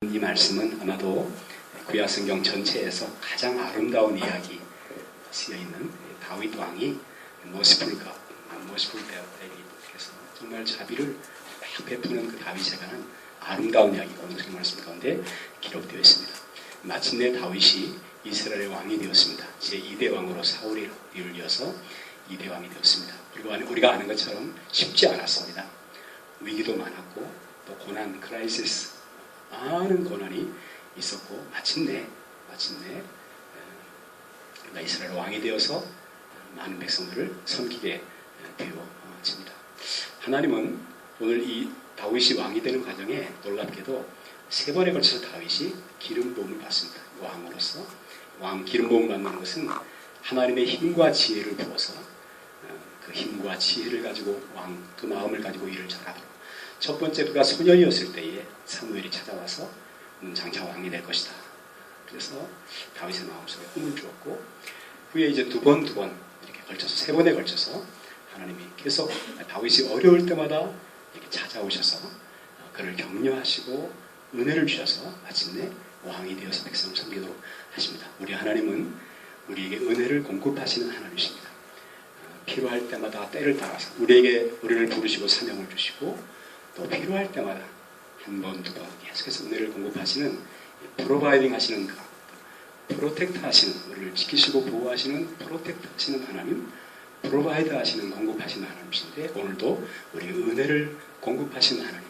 이 말씀은 아마도 구약성경 전체에서 가장 아름다운 이야기 쓰여있는 다윗 왕이 머시풀 대리께서 정말 자비를 막 베푸는 그 다윗에 관한 아름다운 이야기가 오늘 그 말씀 가운데 기록되어 있습니다. 마침내 다윗이 이스라엘의 왕이 되었습니다. 제2대 왕으로 사울을 이어서 2대 왕이 되었습니다. 그리고 우리가 아는 것처럼 쉽지 않았습니다. 위기도 많았고 또 고난, 크라이시스, 많은 고난이 있었고 마침내 이스라엘 왕이 되어서 많은 백성들을 섬기게 되어집니다. 하나님은 오늘 이 다윗이 왕이 되는 과정에 놀랍게도 3번에 걸쳐서 다윗이 기름 부음을 받습니다. 왕으로서 왕 기름 부음을 받는 것은 하나님의 힘과 지혜를 부어서 그 힘과 지혜를 가지고 왕 그 마음을 가지고 일을 잘하도록. 첫 번째 그가 소년이었을 때에 사무엘이 찾아와서 장차 왕이 될 것이다. 그래서 다윗의 마음속에 꿈을 주었고 후에 이제 두 번 이렇게 걸쳐서 3번에 걸쳐서 하나님이 계속 다윗이 어려울 때마다 이렇게 찾아오셔서 그를 격려하시고 은혜를 주셔서 마침내 왕이 되어서 백성을 섬기도록 하십니다. 우리 하나님은 우리에게 은혜를 공급하시는 하나님이십니다. 필요할 때마다 때를 따라서 우리를 부르시고 사명을 주시고 또 필요할 때마다 한 번, 두 번 계속해서 은혜를 공급하시는 프로바이딩 하시는 그 프로텍트 하시는 우리를 지키시고 보호하시는 프로텍트 하시는 하나님, 프로바이드 하시는 공급하시는 하나님이신데 오늘도 우리에게 은혜를 공급하시는 하나님,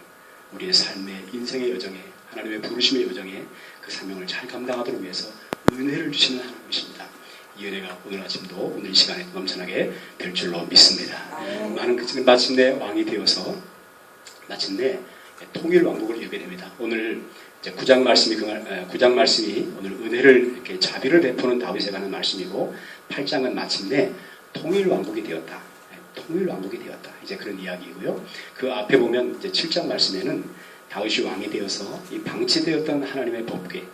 우리의 삶의 인생의 여정에 하나님의 부르심의 여정에 그 사명을 잘 감당하도록 위해서 은혜를 주시는 하나님이십니다. 이 은혜가 오늘 아침도 오늘 이 시간에 넘쳐나게 될 줄로 믿습니다. 많은 그 마침내 왕이 되어서 마침내 통일 왕국을 이루게 됩니다. 오늘 이제 9장 말씀이 오늘 은혜를 이렇게 자비를 베푸는 다윗에 관한 말씀이고 8장은 마침내 통일 왕국이 되었다. 통일 왕국이 되었다. 이제 그런 이야기이고요. 그 앞에 보면 이제 7장 말씀에는 다윗이 왕이 되어서 이 방치되었던 하나님의 법궤,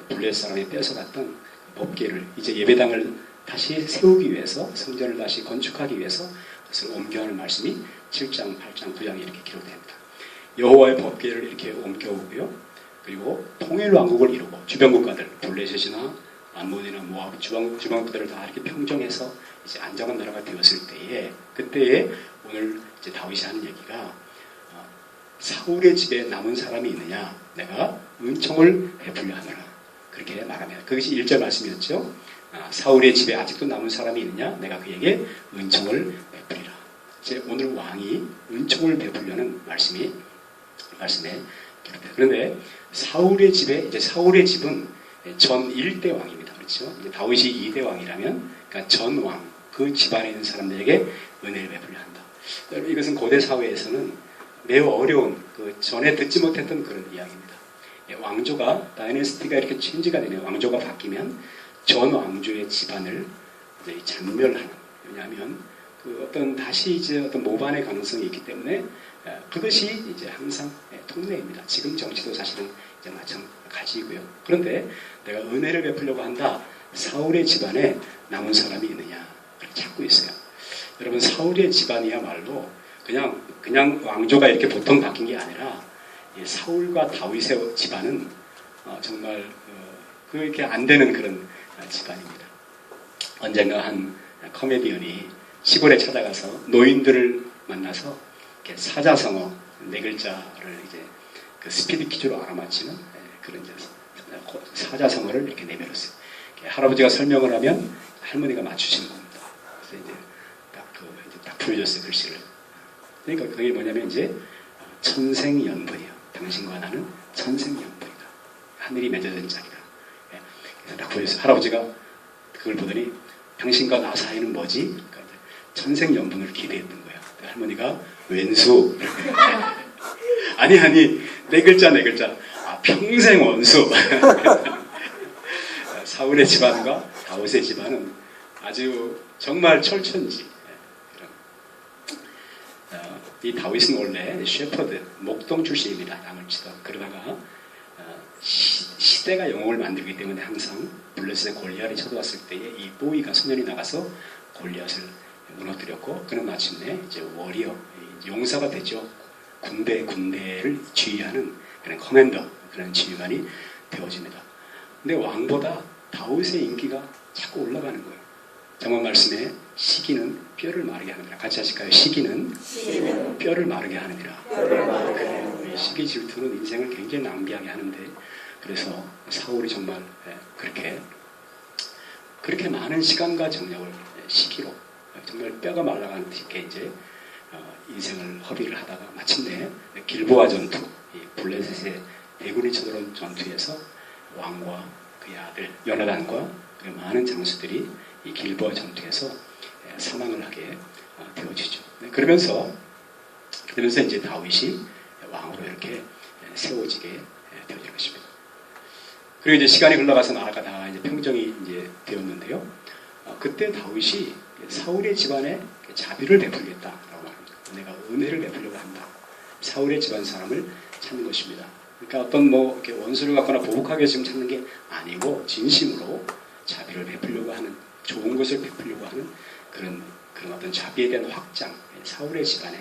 블레셋 사람이 뺏어갔던 법궤를 이제 예배당을 다시 세우기 위해서 성전을 다시 건축하기 위해서 그것을 옮겨하는 말씀이 7장, 8장, 9장에 이렇게 기록됩니다. 여호와의 법궤를 이렇게 옮겨오고요. 그리고 통일 왕국을 이루고 주변 국가들 블레셋이나 암몬이나 모압 주변 국가들을 다 이렇게 평정해서 이제 안정한 나라가 되었을 때에 그때에 오늘 이제 다윗이 하는 얘기가 사울의 집에 남은 사람이 있느냐 내가 은총을 베풀려 하노라 그렇게 말합니다. 그것이 1절 말씀이었죠. 사울의 집에 아직도 남은 사람이 있느냐 내가 그에게 은총을 베풀리라. 이제 오늘 왕이 은총을 베풀려는 말씀에 기록돼요. 그런데 사울의 집은 전 1대 왕입니다. 그렇죠? 이제 다윗이 2대 왕이라면 그러니까 전 왕, 그 집안에 있는 사람들에게 은혜를 베풀려 한다. 여러분 이것은 고대 사회에서는 매우 어려운 그 전에 듣지 못했던 그런 이야기입니다. 왕조가 다이내스티가 이렇게 체인지가 되네요. 왕조가 바뀌면 전 왕조의 집안을 이제 잔멸하는. 왜냐하면 그 어떤 다시 이제 어떤 모반의 가능성이 있기 때문에 그것이 이제 항상 통례입니다. 지금 정치도 사실은 이제 마찬가지이고요. 그런데 내가 은혜를 베풀려고 한다. 사울의 집안에 남은 사람이 있느냐? 그렇게 찾고 있어요. 여러분 사울의 집안이야말로 그냥 왕조가 이렇게 보통 바뀐 게 아니라 사울과 다윗의 집안은 정말 그렇게 안 되는 그런 집안입니다. 언젠가 한 코미디언이 시골에 찾아가서 노인들을 만나서 이렇게 사자성어 4글자를 이제 그 스피드 퀴즈로 알아맞히는 그런 사자성어를 이렇게 내밀었어요. 할아버지가 설명을 하면 할머니가 맞추시는 겁니다. 그래서 이제 딱 보여줬어요 글씨를. 그러니까 그게 뭐냐면 이제 천생연분이요. 당신과 나는 천생연분이다. 하늘이 맺어진 짝이다. 그래서 딱 보여줬어요. 할아버지가 그걸 보더니 당신과 나 사이는 뭐지? 그러니까 천생연분을 기대했던 거예요. 할머니가 왼수. 아니 4글자. 평생 원수. 사울의 집안과 다윗의 집안은 아주 정말 철천지. 이 다윗은 원래 셰퍼드, 목동 출신입니다. 양을 치던. 그러다가 시대가 영웅을 만들기 때문에 항상 블레셋의 골리앗이 쳐들어왔을 때에 이 보이가 소년이 나가서 골리앗을 무너뜨렸고 그는 마침내 이제 워리어, 용사가 되죠. 군대를 지휘하는 그런 커맨더, 그런 지휘관이 되어집니다. 근데 왕보다 다윗의 인기가 자꾸 올라가는 거예요. 정말 말씀에 시기는 뼈를 마르게 하느니라. 같이 하실까요? 시기는 뼈를 마르게 하느니라. 그래요. 시기 질투는 인생을 굉장히 낭비하게 하는데, 그래서 사울이 정말 그렇게 많은 시간과 정력을 시기로 정말 뼈가 말라가는 게 인생을 허비를 하다가 마침내 길보아 전투, 이 블레셋의 대군이 쳐들어온 전투에서 왕과 그의 아들 요나단과 그 많은 장수들이 이 길보아 전투에서 사망을 하게 되어지죠. 그러면서 이제 다윗이 왕으로 이렇게 세워지게 되어질 것입니다. 그리고 이제 시간이 흘러가서 나라가 다 이제 평정이 이제 되었는데요. 그때 다윗이 사울의 집안에 자비를 베풀겠다라고 합니다. 내가 은혜를 베풀려고 한다. 사울의 집안 사람을 찾는 것입니다. 그러니까 어떤 이렇게 원수를 갖거나 보복하게 지금 찾는 게 아니고 진심으로 자비를 베풀려고 하는, 좋은 것을 베풀려고 하는 그런 어떤 자비에 대한 확장, 사울의 집안에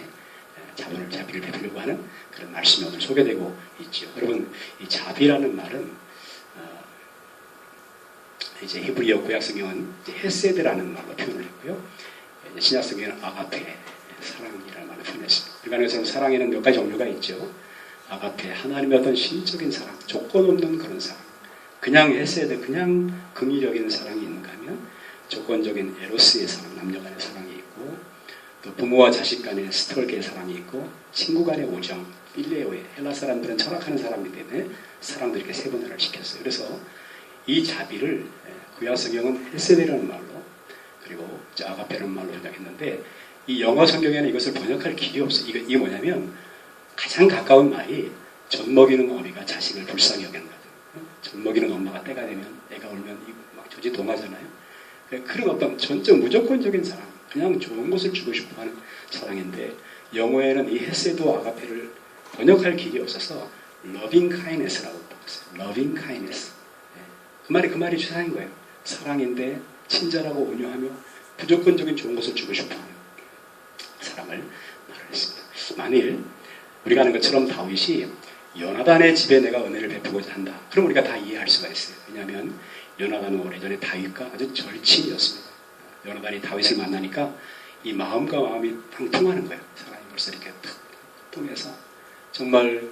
자비를 베풀려고 하는 그런 말씀이 오늘 소개되고 있죠. 여러분, 이 자비라는 말은 이제 히브리어 구약성경은 헤세드라는 말로 표현을 했고요. 신약성경은 아가페, 사랑이라는 말로 표현했습니다. 그러니까 사랑에는 몇 가지 종류가 있죠. 아가페, 하나님의 어떤 신적인 사랑, 조건 없는 그런 사랑. 그냥 헤세드, 그냥 긍의적인 사랑이 있는가 하면 조건적인 에로스의 사랑, 남녀 간의 사랑이 있고, 또 부모와 자식 간의 스톨게의 사랑이 있고, 친구 간의 우정, 필레오의, 헬라 사람들은 철학하는 사람이기 때문에 사랑도 이렇게 세 분할을 시켰어요. 그래서 이 자비를 구약성경은 헤세드라는 말로, 그리고 아가페라는 말로 번역했는데, 이 영어 성경에는 이것을 번역할 길이 없어요. 이게 뭐냐면 가장 가까운 말이 젖 먹이는 어미가 자식을 불쌍히 여기는 거죠. 젖 먹이는 엄마가 때가 되면 애가 울면 막 조지 동하잖아요. 그런 어떤 전적 무조건적인 사랑, 그냥 좋은 것을 주고 싶어하는 사랑인데, 영어에는 이 헤세드와 아가페를 번역할 길이 없어서 loving kindness라고 바꿨어요. loving kindness. 그 말이 주사인 거예요. 사랑인데 친절하고 온유하며 무조건적인 좋은 것을 주고 싶어하는 사랑을 말했습니다. 만일 우리가 아는 것처럼 다윗이 요나단의 집에 내가 은혜를 베푸고자 한다. 그럼 우리가 다 이해할 수가 있어요. 왜냐하면 요나단은 오래전에 다윗과 아주 절친이었습니다. 요나단이 다윗을 만나니까 이 마음과 마음이 딱 통하는 거예요. 사랑이 벌써 이렇게 탁 통해서 정말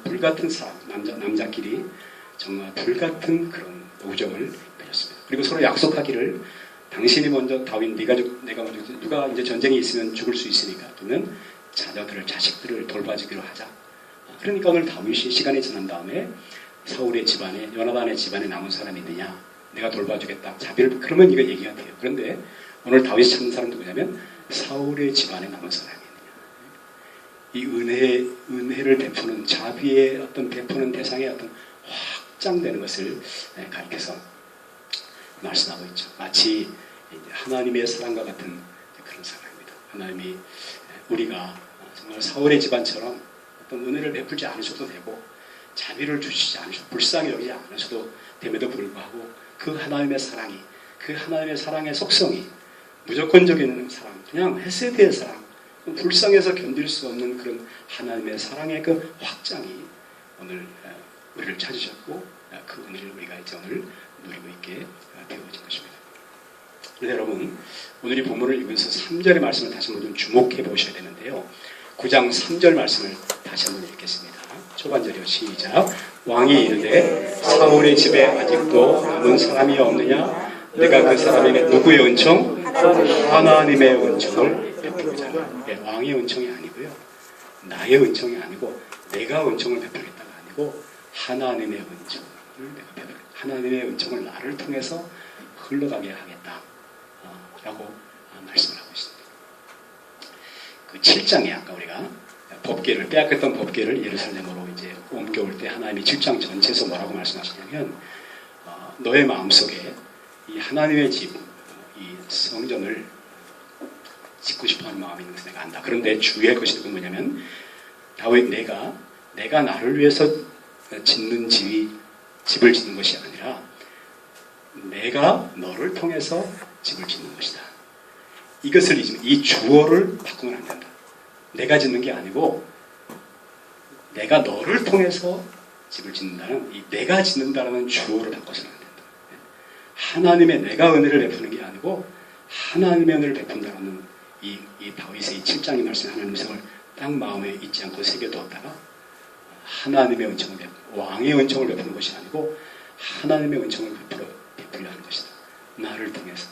불같은 사랑, 남자끼리 정말 불같은 그런 우정을 맺었습니다. 그리고 서로 약속하기를, 당신이 먼저 다윗, 내가 먼저, 누가 이제 전쟁이 있으면 죽을 수 있으니까, 또는 자식들을 돌봐주기로 하자. 그러니까 오늘 다윗이 시간이 지난 다음에 사울의 집안에, 요나단의 집안에 남은 사람이 있느냐, 내가 돌봐주겠다, 자비를, 그러면 이거 얘기가 돼요. 그런데 오늘 다윗이 찾는 사람 누구냐면 사울의 집안에 남은 사람이 있느냐. 이 은혜를 베푸는, 자비의 어떤 베푸는 대상의 어떤 확장되는 것을 가리켜서 말씀하고 있죠. 마치 하나님의 사랑과 같은 그런 사랑입니다. 하나님이 우리가 정말 사울의 집안처럼 어떤 은혜를 베풀지 않으셔도 되고, 자비를 주시지 않으셔도, 불쌍히 여기지 않으셔도 됨에도 불구하고, 그 하나님의 사랑이, 그 하나님의 사랑의 속성이 무조건적인 사랑, 그냥 헤세드의 사랑, 불쌍해서 견딜 수 없는 그런 하나님의 사랑의 그 확장이 오늘 우리를 찾으셨고, 그 은혜를 우리가 이제 오늘 누리고 있게 되어진 것입니다. 그래서 여러분, 오늘 이 본문을 읽으면서 3절의 말씀을 다시 한번 좀 주목해 보셔야 되는데요. 9장 3절 말씀을 다시 한번 읽겠습니다. 초반절이요. 시작. 왕이 이르되 사울의 집에 아직도 남은 사람이 없느냐? 내가 그 사람에게 누구의 은총? 하나님의 은총을 베풀고자 한다. 왕의 은총이 아니고요, 나의 은총이 아니고, 내가 은총을 베풀겠다가 아니고, 하나님의 은총을 내가 베풀, 하나님의 은총을 나를 통해서 흘러가게 하겠다 라고 말씀을 하고 있습니다. 그 7장에 아까 우리가 법궤를, 빼앗겼던 법궤를 예루살렘으로 이제 옮겨올 때 하나님이 7장 전체에서 뭐라고 말씀하시냐면, 너의 마음속에 이 하나님의 집, 이 성전을 짓고 싶어하는 마음이 있는 것을 내가 안다. 그런데 주의할 것이 뭐냐면, 다윗, 내가 나를 위해서 짓는 집을 짓는 것이 아니라 내가 너를 통해서 집을 짓는 것이다. 이것을 잊으면, 이 주어를 바꾸면 안 된다. 내가 짓는 게 아니고 내가 너를 통해서 집을 짓는다는 이 내가 짓는다라는 주어를 바꿔서는 안 된다. 하나님의 내가 은혜를 베푸는 게 아니고 하나님의 은혜를 베푼다는 이 다윗의 7장의 말씀 하나님의 성을 딱 마음에 잊지 않고 새겨두었다가 하나님의 은총을 왕의 은총을 베푸는 것이 아니고 하나님의 은총을 베풀려 하는 것이다. 나를 통해서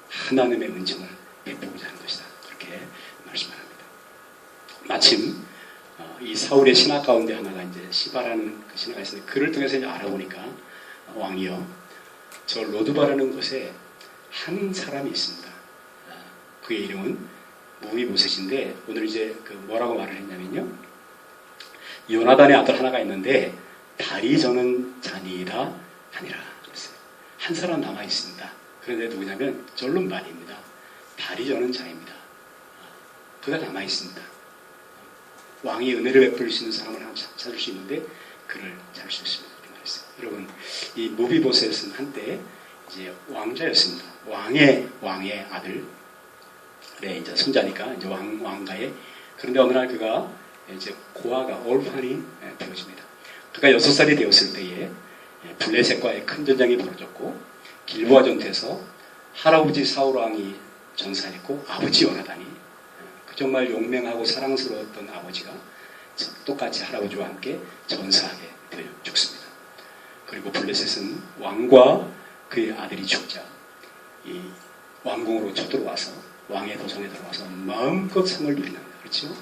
하나님의 은총을 베푸고자 하는 것이다. 그렇게 말씀을 합니다. 마침 이 사울의 신하 가운데 하나가 이제 시바라는 그 신하가 있었는데 그를 통해서 이제 알아보니까 왕이요, 저 로드바라는 곳에 한 사람이 있습니다. 그의 이름은 무비보셋인데 오늘 이제 그 뭐라고 말을 했냐면요, 요나단의 아들 하나가 있는데 다리 저는 자니이다 하니라 그랬어요. 한 사람 남아 있습니다. 그런데 누구냐면 절름발입니다. 다리 저는 자입니다. 그가 남아 있습니다. 왕이 은혜를 베풀 수 있는 사람을 찾을 수 있는데 그를 찾을 수 있습니다. 이렇게 말했어요. 여러분, 이 무비보셋은 한때 이제 왕자였습니다. 왕의 아들, 이제 손자니까 이제 왕가에. 그런데 어느 날 그가 이제 고아가 올판이 되어집니다. 그가 6살이 되었을 때에 블레셋과의 큰 전쟁이 벌어졌고 길보아 전투에서 할아버지 사울 왕이 전사했고 아버지 요나단이 정말 용맹하고 사랑스러웠던 아버지가 똑같이 할아버지와 함께 전사하게 되어 죽습니다. 그리고 블레셋은 왕과 그의 아들이 죽자 이 왕궁으로 쳐들어와서 왕의 도성에 들어와서 마음껏 상을 누리는, 그렇죠?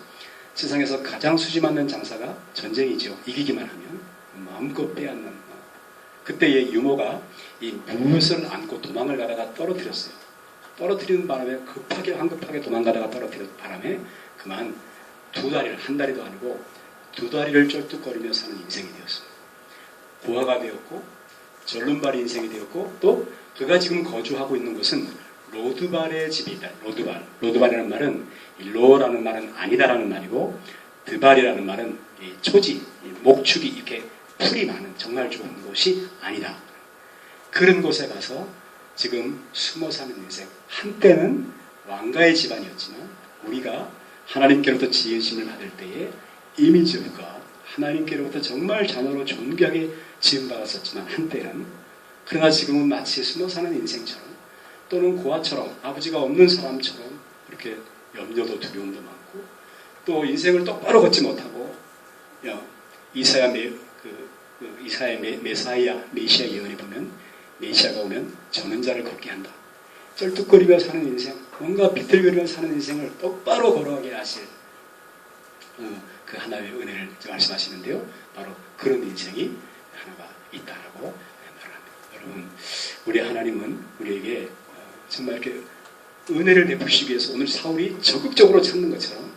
세상에서 가장 수지 맞는 장사가 전쟁이죠. 이기기만 하면 마음껏 빼앗는. 그때의 유모가 이 무엇을 안고 도망을 가다가 떨어뜨렸어요. 떨어뜨리는 바람에 황급하게 도망가다가 떨어뜨린 바람에 그만 한 다리도 아니고 2다리를 쩔뚝거리며 사는 인생이 되었습니다. 고아가 되었고 절름발의 인생이 되었고 또 그가 지금 거주하고 있는 곳은 로드발의 집이다. 로드발이라는 말은 로라는 말은 아니다라는 말이고 드발이라는 말은 초지, 목축이 이렇게 풀이 많은 정말 좋은 곳이 아니다. 그런 곳에 가서 지금 숨어 사는 인생. 한때는 왕가의 집안이었지만 우리가 하나님께로부터 지으심을 받을 때에 이미지가 하나님께로부터 정말 자녀로 존귀하게 지음받았었지만 한때는, 그러나 지금은 마치 숨어 사는 인생처럼 또는 고아처럼 아버지가 없는 사람처럼 이렇게 염려도 두려움도 많고 또 인생을 똑바로 걷지 못하고 메시아 예언에 보면 메시아가 오면 저는 자를 걷게 한다. 쩔뚝거리며 사는 인생, 뭔가 비틀거리며 사는 인생을 똑바로 걸어가게 하실 그 하나님의 은혜를 말씀하시는데요. 바로 그런 인생이 하나가 있다라고 말을 합니다. 여러분, 우리 하나님은 우리에게 정말 이렇게 은혜를 베푸시기 위해서 오늘 사울이 적극적으로 찾는 것처럼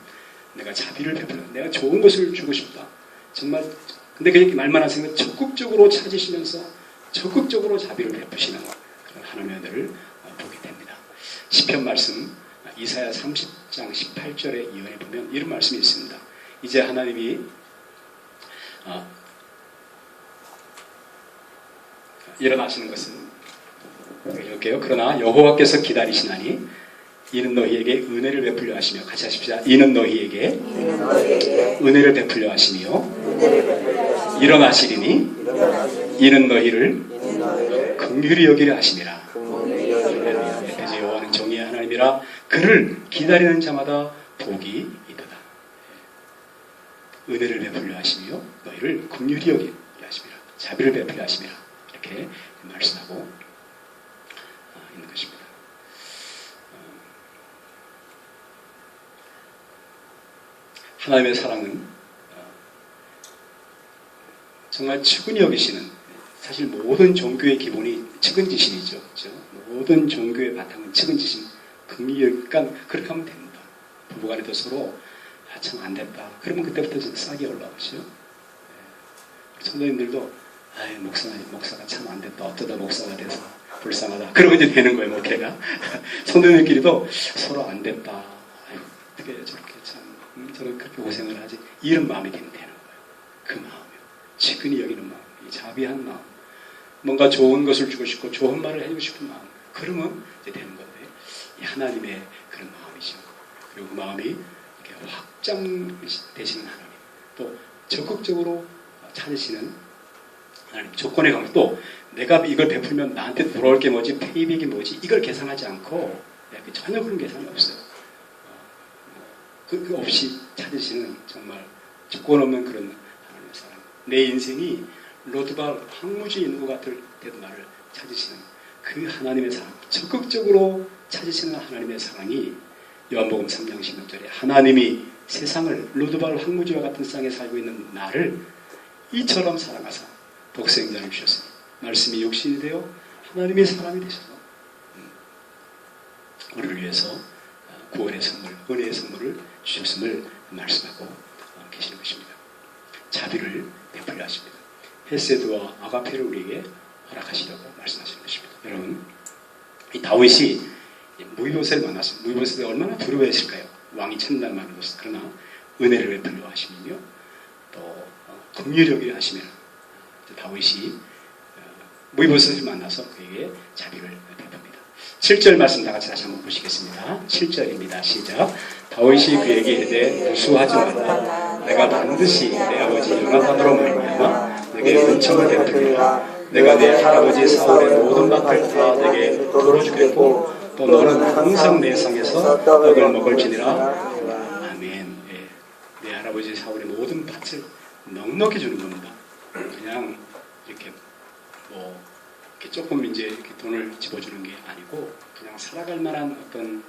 내가 자비를 베풀어, 내가 좋은 것을 주고 싶다. 정말 근데 그렇게 말만 하시면 적극적으로 찾으시면서 적극적으로 자비를 베푸시는 그런 하나님의 은혜를 보게 됩니다. 시편 말씀 이사야 30장 18절의 이언에 보면 이런 말씀이 있습니다. 이제 하나님이 일어나시는 것은 이렇게요. 그러나 여호와께서 기다리시나니 이는 너희에게 은혜를 베풀려 하시며, 같이 하십시다. 이는 너희에게 은혜를 베풀려 하시며 일어나시리니 이는 너희를 긍휼히 여기려 하심이라. 에베소 여호와는 정의의 하나님이라 그를 기다리는 자마다 복이 있도다. 은혜를 베풀려 하시며 너희를 긍휼히 여기려 하심이라. 자비를 베풀려 하심이라. 이렇게 말씀하고 있는 것입니다. 하나님의 사랑은 정말 측은히 여기시는, 사실 모든 종교의 기본이 측은지심이죠. 그렇죠? 모든 종교의 바탕은 측은지심, 그러니까 그렇게 하면 됩니다. 부부간에도 서로 참 안 됐다. 그러면 그때부터 싹이 올라오죠. 성도님들도 목사가 참 안 됐다. 어쩌다 목사가 돼서 불쌍하다. 그러면 이제 되는 거예요, 목회가. 성도님들끼리도 서로 안 됐다. 어떻게 저렇게 저는 그렇게 고생을 하지. 이런 마음이 되는 거예요. 그 마음이요. 측은히 여기는 마음, 이 자비한 마음, 뭔가 좋은 것을 주고 싶고 좋은 말을 해주고 싶은 마음. 그러면 이제 되는 건데, 이 하나님의 그런 마음이죠. 그리고 그 마음이 이렇게 확장되시는 하나님, 또 적극적으로 찾으시는 하나님 조건에 가면 또 내가 이걸 베풀면 나한테 돌아올 게 뭐지, 페이백이 뭐지, 이걸 계산하지 않고 전혀 그런 계산이 없어요. 그 없이 찾으시는 정말 조건 없는 그런 하나님의 사랑. 내 인생이 로드발 황무지에 있는 것 같을 때도 나를 찾으시는 그 하나님의 사랑, 적극적으로 찾으시는 하나님의 사랑이 요한복음 3장 16절에 하나님이 세상을 로드발 황무지와 같은 땅에 살고 있는 나를 이처럼 사랑하사 독생자를 주셨으니 말씀이 육신이 되어 하나님의 사람이 되셔서 우리를 위해서 구원의 선물, 은혜의 선물을 주셨음을 말씀하고 계시는 것입니다. 자비를 베풀려 하십니다. 헤세드와 아가페를 우리에게 허락하시려고 말씀하시는 것입니다. 여러분, 이 다윗이 무비보셋을 만났습니다. 무비보셋이 얼마나 두려워했을까요? 왕이 천날 만으로서. 그러나 은혜를 베풀려 하시며 또 긍휼하게 하시며 다윗이 무비보셋을 만나서 그에게 자비를 베풉니다. 7절 말씀 다 같이 다시 한번 보시겠습니다. 7절입니다. 시작. 다윗이 그에게 이르되 무수하지 말라. 내가 반드시 내 아버지 요나단으로 말미암아 내게 은총을 베풀리라. 내가 내 할아버지 사울의 모든 밭을 다 내게 돌어주겠고 또 너는 항상 내 상에서 떡을 먹을지니라. 아멘. 예. 내 할아버지 사울의 모든 밭을 넉넉히 주는 겁니다. 그냥 이렇게 이렇게 조금 이제 이렇게 돈을 집어주는 게 아니고 그냥 살아갈 만한 어떤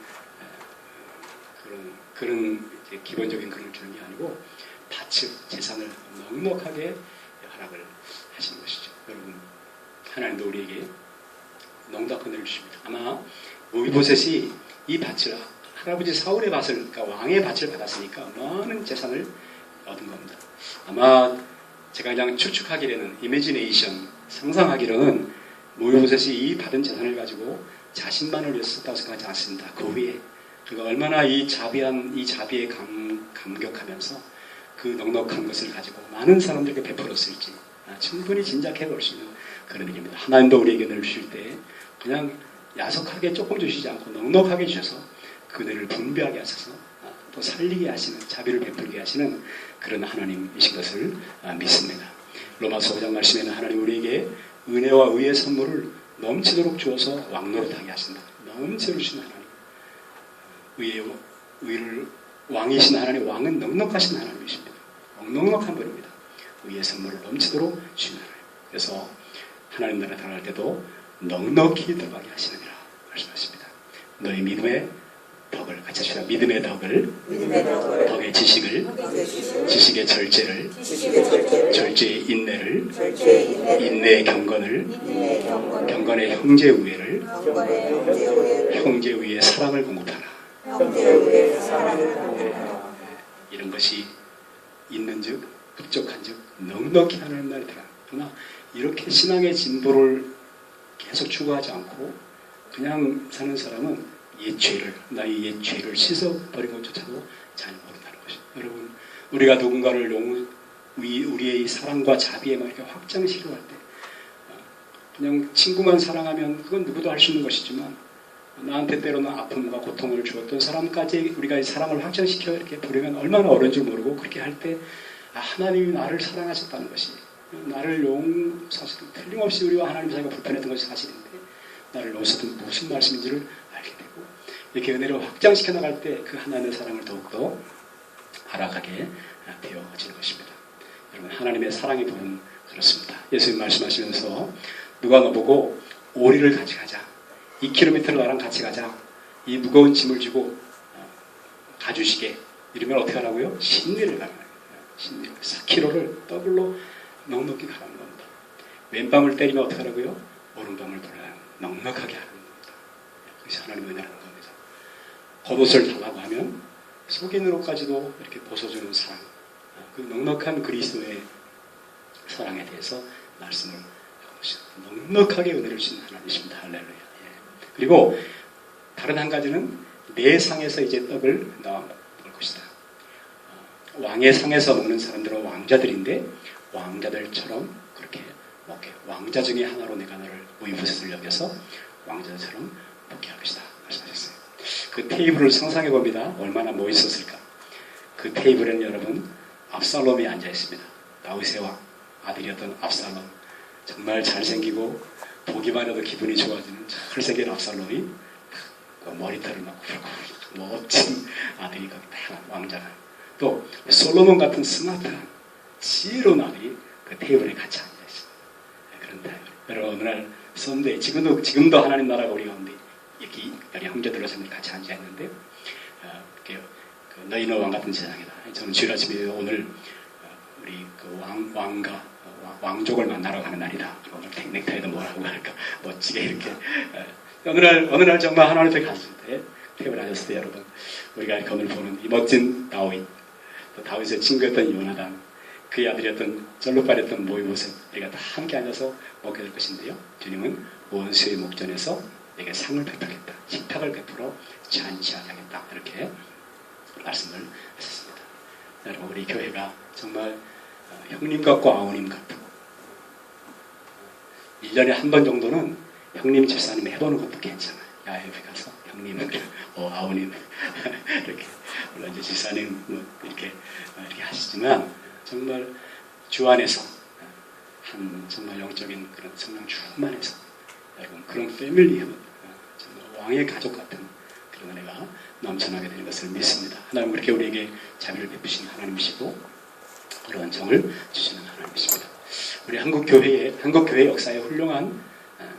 그런 이제 기본적인 그런 주는 게 아니고 밭을, 재산을 넉넉하게 허락을 하시는 것이죠. 여러분, 하나님도 우리에게 넉넉한 은혜를 주십니다. 아마 무비보셋이 이 밭을, 할아버지 사울의 밭을, 그러니까 왕의 밭을 받았으니까 많은 재산을 얻은 겁니다. 아마 제가 그냥 추측하기로는, 이미지네이션, 상상하기로는 무비보셋이 이 받은 재산을 가지고 자신만을 위해서 썼다고 생각하지 않습니다. 그 위에 그가 얼마나 이 자비에 감격하면서 그 넉넉한 것을 가지고 많은 사람들에게 베풀었을지 충분히 짐작해 볼 수 있는 그런 일입니다. 하나님도 우리에게 은혜를 주실 때 그냥 야속하게 조금 주시지 않고 넉넉하게 주셔서 그 은혜를 분배하게 하셔서 또 살리게 하시는, 자비를 베풀게 하시는 그런 하나님이신 것을 믿습니다. 로마서 5장 말씀에는 하나님 우리에게 은혜와 의의 선물을 넘치도록 주어서 왕노릇하게 하신다. 넘치도록 주신 하나님. 의를 왕이신 하나님, 왕은 넉넉하신 하나님이십니다. 넉넉한 분입니다. 의의 선물을 넘치도록 주신 하나님. 그래서 하나님 나라 들어갈 때도 넉넉히 들어가게 하시느니라 말씀하십니다. 너희 믿음의 덕을 같이 하시다. 믿음의 덕을, 덕의 지식을, 지식의 절제를, 절제의 인내를, 인내의 경건을, 경건의 형제 우애를, 형제 우애의 사랑을 공급하라. 이런 것이 있는즉 부족한즉 넉넉히 하나님 나라에 들어가. 그러나 이렇게 신앙의 진보를 계속 추구하지 않고 그냥 사는 사람은 나의 옛 죄를 씻어버린 것조차도 잘 모른다는 것입니다. 여러분, 우리가 누군가를 우리의 사랑과 자비에 이렇게 확장시키려 할 때 그냥 친구만 사랑하면 그건 누구도 할 수 있는 것이지만 나한테 때로는 아픔과 고통을 주었던 사람까지 우리가 이 사랑을 확장시켜 이렇게 부르면 얼마나 어려운 줄 모르고 그렇게 할 때 하나님이 나를 사랑하셨다는 것이, 나를 용서하셨던, 틀림없이 우리와 하나님 사이가 불편했던 것이 사실인데 나를 용서했던 무슨 말씀인지를 알게 되고 이렇게 은혜를 확장시켜 나갈 때 그 하나님의 사랑을 더욱더 알아가게 되어지는 것입니다. 여러분, 하나님의 사랑의 부분 그렇습니다. 예수님 말씀하시면서 누가 너보고 오리를 같이 가자, 2km를 나랑 같이 가자, 이 무거운 짐을 지고 가주시게 이러면 어떻게 하라고요? 신리를 가는 거예요. 신리를 4km를 더블로 넉넉히 가라는 겁니다. 왼밤을 때리면 어떻게 하라고요? 오른밤을 돌아야 넉넉하게 하는 겁니다. 그것이 하나님의 은혜라는 겁니다. 겉옷을 달라고 하면 속인으로까지도 이렇게 벗어주는 사랑, 그 넉넉한 그리스도의 사랑에 대해서 말씀을 하고 있습니다. 넉넉하게 은혜를 주시는 하나님이십니다. 할렐루야. 그리고 다른 한 가지는 내 상에서 이제 떡을 넣어 먹을 것이다. 왕의 상에서 먹는 사람들은 왕자들인데 왕자들처럼 그렇게 먹게, 왕자 중에 하나로 내가 너를 무비보셋을 여겨서 왕자들처럼 먹게 할 것이다 말씀하셨어요. 그 테이블을 상상해 봅니다. 얼마나 멋있었을까. 그 테이블에는 여러분 압살롬이 앉아 있습니다. 다윗의 아들이었던 압살롬, 정말 잘생기고 보기만 해도 기분이 좋아지는 잘생긴 압살롬이 그 머리털을 막 풀고 멋진 아들이 거기 딱 왕자가, 또 솔로몬 같은 스마트한 지혜로운 아들이 그 테이블에 같이 앉아있어요. 그런 타입. 여러분 어느 날 썬데이, 지금도 하나님 나라가 우리 가운데 이렇게 여러 형제들로 같이 앉아있는데 그 너희는 왕 같은 세상이다. 저는 주일 아침에 오늘 우리 그 왕족을 만나러 가는 날이다. 오늘 넥타이도 뭐라고 할까 멋지게 이렇게 어느 날 정말 하나님 앞에 갔을 때 테이블에 앉았을 때 여러분 우리가 이렇게 오늘 보는 이 멋진 다윗, 또 다윗의 친구였던 요나단, 그의 아들이었던 절루발이었던 모이보셋, 우리가 다 함께 앉아서 먹게 될 것인데요. 주님은 원수의 목전에서 내게 상을 베풀겠다, 식탁을 베풀어 잔치하게 하겠다, 이렇게 말씀을 하셨습니다. 여러분 우리 교회가 정말 형님 같고 아우님 같고 1년에 한 번 정도는 형님 집사님 해보는 것도 괜찮아요. 야외에 가서 형님, 아우님 이렇게 물론 이제 집사님 뭐 이렇게 하시지만 정말 주 안에서 한 정말 영적인 그런 성령 충만해서 여러분 그런 패밀리후 정말 왕의 가족 같은 그런 은혜가 넘쳐나게 되는 것을 믿습니다. 하나님 그렇게 우리에게 자비를 베푸신 하나님이시고 그런 정을 주시는 하나님이십니다. 우리 한국 교회의 역사에 훌륭한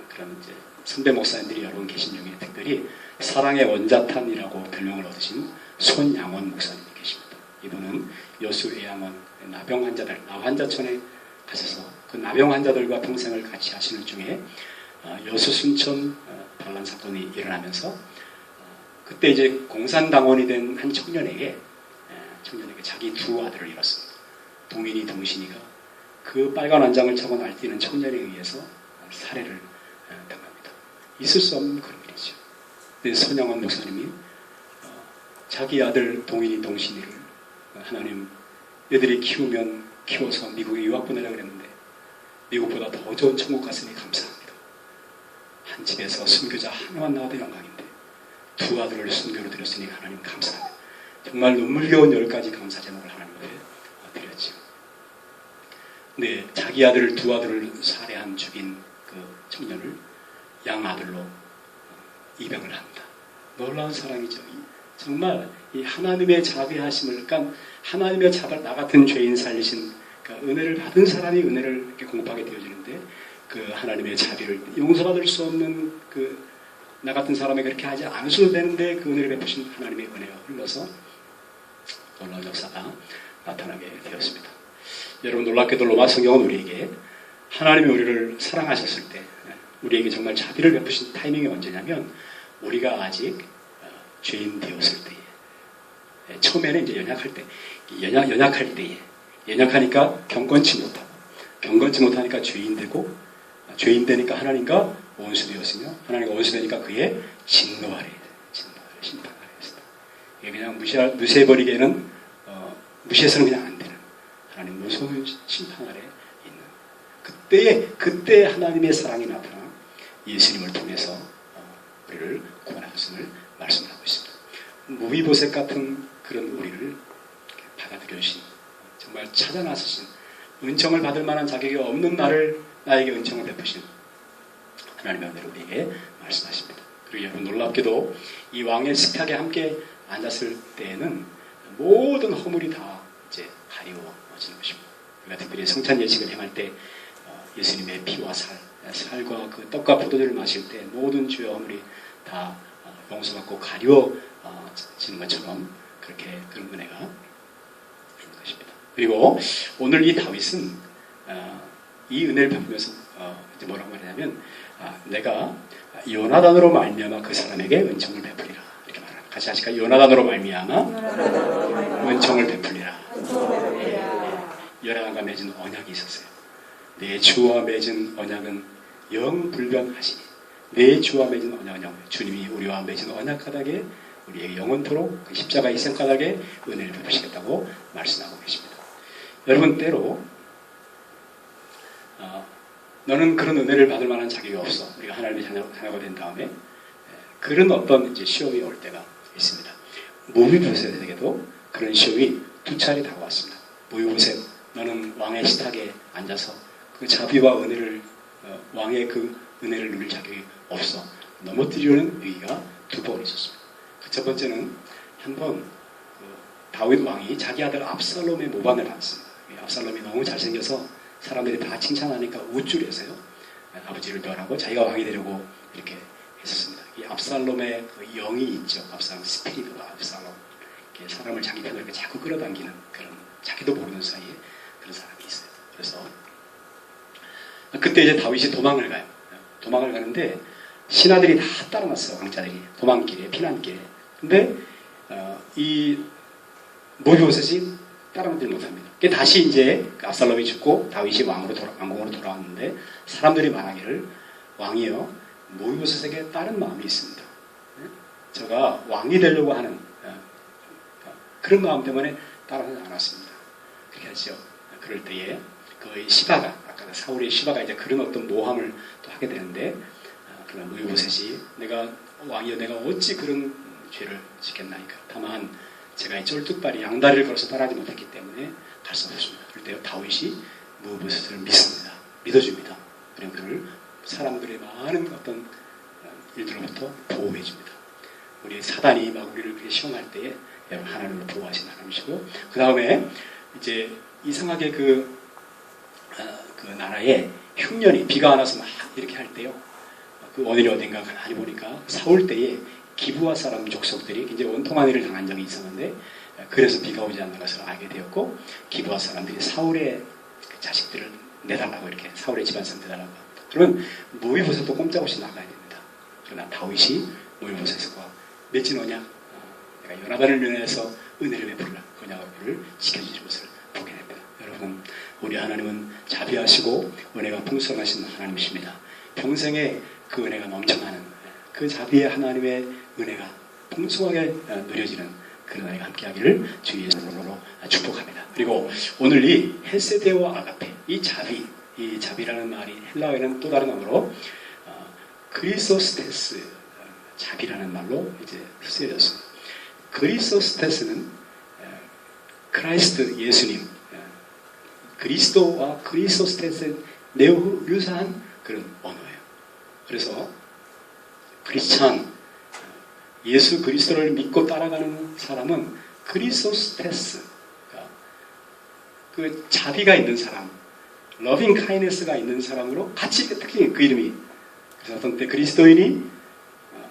그런 이제 선배 목사님들이 여러 분 계신 중에 특별히 사랑의 원자탄이라고 별명을 얻으신 손양원 목사님이 계십니다. 이분은 여수 예양원 나병 환자들, 나환자촌에 가셔서 그 나병 환자들과 평생을 같이 하시는 중에 여수 순천 반란 사건이 일어나면서 그때 이제 공산당원이 된 한 청년에게 자기 두 아들을 잃었습니다. 동인이 동신이가 그 빨간 완장을 차고 날뛰는 청년에 의해서 살해를 당합니다. 있을 수 없는 그런 일이죠. 근데 손양원 목사님이 자기 아들 동인이 동신이를 하나님 애들이 키워서 미국에 유학 보내려고 그랬는데 미국보다 더 좋은 천국 갔으니 감사합니다. 한 집에서 순교자 하나만 나와도 영광인데 두 아들을 순교로 드렸으니 하나님 감사합니다. 정말 눈물겨운 10가지 감사 제목을 하나님 앞에 드렸죠. 근데 자기 아들을 두 아들을 살해한 죽인 그 청년을 양아들로 입양을 합니다. 놀라운 사랑이죠. 정말 이 하나님의 자비하심을, 그러니까 하나님의 나 같은 죄인 살리신 그러니까 은혜를 받은 사람이 은혜를 이렇게 공급하게 되어지는데 그 하나님의 자비를 용서받을 수 없는 그 나 같은 사람에게 그렇게 하지 않으셔도 되는데 그 은혜를 베푸신 하나님의 은혜가 흘러서 놀라운 역사가 나타나게 되었습니다. 여러분 놀랍게도 로마 성경은 우리에게 하나님이 우리를 사랑하셨을 때 우리에게 정말 자비를 베푸신 타이밍이 언제냐면 우리가 아직 죄인 되었을 때에 처음에는 이제 연약할 때에 연약하니까 경건치 못하니까 죄인 되니까 하나님과 원수 되었으며 하나님과 원수 되니까 그의 진노 아래 심판 아래였습니다. 이게 그냥 무시해버리기에는 무시해서는 그냥 안 되는 하나님 무서운 심판 아래 있는 그때 하나님의 사랑이 나타나 예수님을 통해서 우리를 구원하셨음을 말씀하고 있습니다. 무비보셋 같은 그런 우리를 받아들여 주신 정말 찾아 나서신 은총을 받을 만한 자격이 없는 나에게 은총을 베푸신 하나님의 은혜로 우리에게 말씀하십니다. 그리고 여러분 놀랍게도 이 왕의 식탁에 함께 앉았을 때에는 모든 허물이 다 이제 가리워지는 것입니다. 우리가 특별히 성찬 예식을 행할 때 예수님의 피와 살과 그 떡과 포도주를 마실 때 모든 죄와 허물이 다 용서받고 가리워지는 것처럼 그렇게 그런 은혜가 있는 것입니다. 그리고 오늘 이 다윗은 이 은혜를 베푸면서 이제 뭐라고 말하냐면 내가 요나단으로 말미암아 그 사람에게 은총을 베풀리라 이렇게 말합니다. 같이 하실까요? 요나단으로 말미암아 은총을 베풀리라. 요나단과 맺은 언약이 있었어요. 내 주와 맺은 언약은 영불변하시니 내 주와 맺은 언약은 영불변. 주님이 우리와 맺은 언약가닥에 우리에게 영원토록 그 십자가 희생가닥에 은혜를 베푸시겠다고 말씀하고 계십니다. 여러분 때로 너는 그런 은혜를 받을 만한 자격이 없어. 우리가 하나님의 자녀가 된 다음에 그런 어떤 이제 시험이 올 때가 있습니다. 무비보셋에게도 그런 시험이 두 차례 다가왔습니다. 무비보셋, 너는 왕의 식탁에 앉아서 그 자비와 은혜를 왕의 그 은혜를 누릴 자격이 없어 넘어뜨리려는 위기가 두 번 있었습니다. 그 첫 번째는 한번 다윗 왕이 자기 아들 압살롬의 모반을 받았습니다. 압살롬이 너무 잘생겨서 사람들이 다 칭찬하니까 우쭐해서요. 아버지를 멸하고 자기가 왕이 되려고 이렇게 했었습니다. 이 압살롬의 그 영이 있죠. 압살롬 스피릿 압살롬. 사람을 자기 편으로 이렇게 자꾸 끌어당기는 그런 자기도 모르는 사이에 그런 사람이 있어요. 그래서 그때 이제 다윗이 도망을 가요. 도망을 가는데 신하들이 다 따라갔어요. 왕자들이 도망길에 피난길에. 근데 이 모비보셋이 따라오지 못합니다. 다시 이제 압살롬이 죽고 다윗이 왕궁으로 돌아왔는데 사람들이 말하기를 왕이요 모비보셋에게 다른 마음이 있습니다. 저가 왕이 되려고 하는 그런 마음 때문에 따라하지 않았습니다. 그렇게 하죠. 그럴 때에 그 시바가 아까 사울의 시바가 이제 그런 어떤 모함을 또 하게 되는데 그러나 모비보셋이 내가 왕이여 내가 어찌 그런 죄를 지켰나이까. 다만 제가 이 쫄뚝발이 양다리를 걸어서 따라하지 못했기 때문에 갈 수 없습니다. 그럴 때 다윗이 모비보셋을 믿습니다. 믿어줍니다. 그리고 그를 사람들의 많은 어떤 일들로부터 보호해 줍니다. 우리 사단이 막 우리를 그렇게 시험할 때에 여러분 하나님을 보호하신 하나님이시고 그 다음에 이제 이상하게 그 나라에 흉년이 비가 안 와서 막 이렇게 할 때요. 그 원인이 어딘가 가만히 보니까 사울 때에 기브아 사람 족속들이 굉장히 원통한 일을 당한 적이 있었는데 그래서 비가 오지 않는 것을 알게 되었고 기브아 사람들이 사울의 자식들을 내달라고 이렇게 사울의 집안상 내달라고 합니다. 그러면 모비보셋도 꼼짝없이 나가야 됩니다. 그러나 다윗이 모비보셋과 맺지 너냐? 내가 요나단을 면해서 은혜를 베풀라. 그냐고 그를 지켜주신 것을 보게 됩니다. 여러분 우리 하나님은 자비하시고 은혜가 풍성하신 하나님이십니다. 평생에 그 은혜가 넘쳐나는 그 자비의 하나님의 은혜가 풍성하게 누려지는 그런 은혜가 함께하기를 주의 이름으로 축복합니다. 그리고 오늘 이 헤세데와 아가페 이 자비라는 말이 헬라어에는 또 다른 언어로 그리소스테스 자비라는 말로 이제 쓰여졌습니다. 그리소스테스는 크라이스트 예수님 그리스도와 그리소스테스의 매우 유사한 그런 언어예요. 그래서 크리스찬 예수 그리스도를 믿고 따라가는 사람은 그리소스테스 그 자비가 있는 사람 러빙 카이네스가 있는 사람으로 같이 특히 그 이름이 그래서 어떤 때 그리스도인이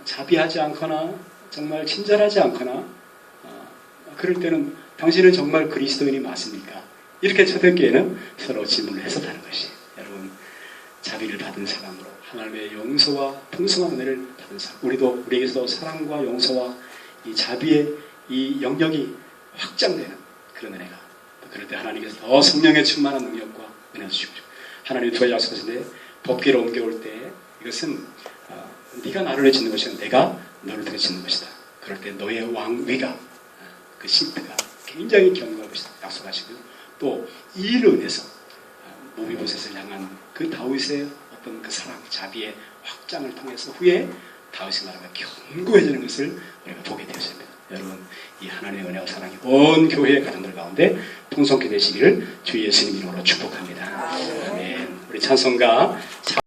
자비하지 않거나 정말 친절하지 않거나 그럴 때는 당신은 정말 그리스도인이 맞습니까? 이렇게 쳐듣기에는 서로 질문을 해석하는 것이 여러분 자비를 받은 사람으로 하나님의 용서와 풍성한 은혜를 받은 사람 우리에게서도 사랑과 용서와 이 자비의 이 영역이 확장되는 그런 은혜가 그럴 때 하나님께서 더 성령의 충만한 능력과 은혜를 주시고 하나님이 두 가지 약속하신데 법궤로 옮겨올 때 이것은 네가 나를 짓는 것이 아니라 내가 너를 통해 짓는 것이다. 그럴 때 너의 왕위가 그 시트가 굉장히 견고할 것이다. 약속하시고요. 또 이 일로 인해서 모비보셋을 향한 그 다윗의 어떤 그 사랑, 자비의 확장을 통해서 후에 다윗의 나라가 견고해지는 것을 우리가 보게 되었습니다. 여러분 이 하나님의 은혜와 사랑이 온 교회의 가정들 가운데 풍성케 되시기를 주 예수님 이름으로 축복합니다. 아멘. 우리 찬송가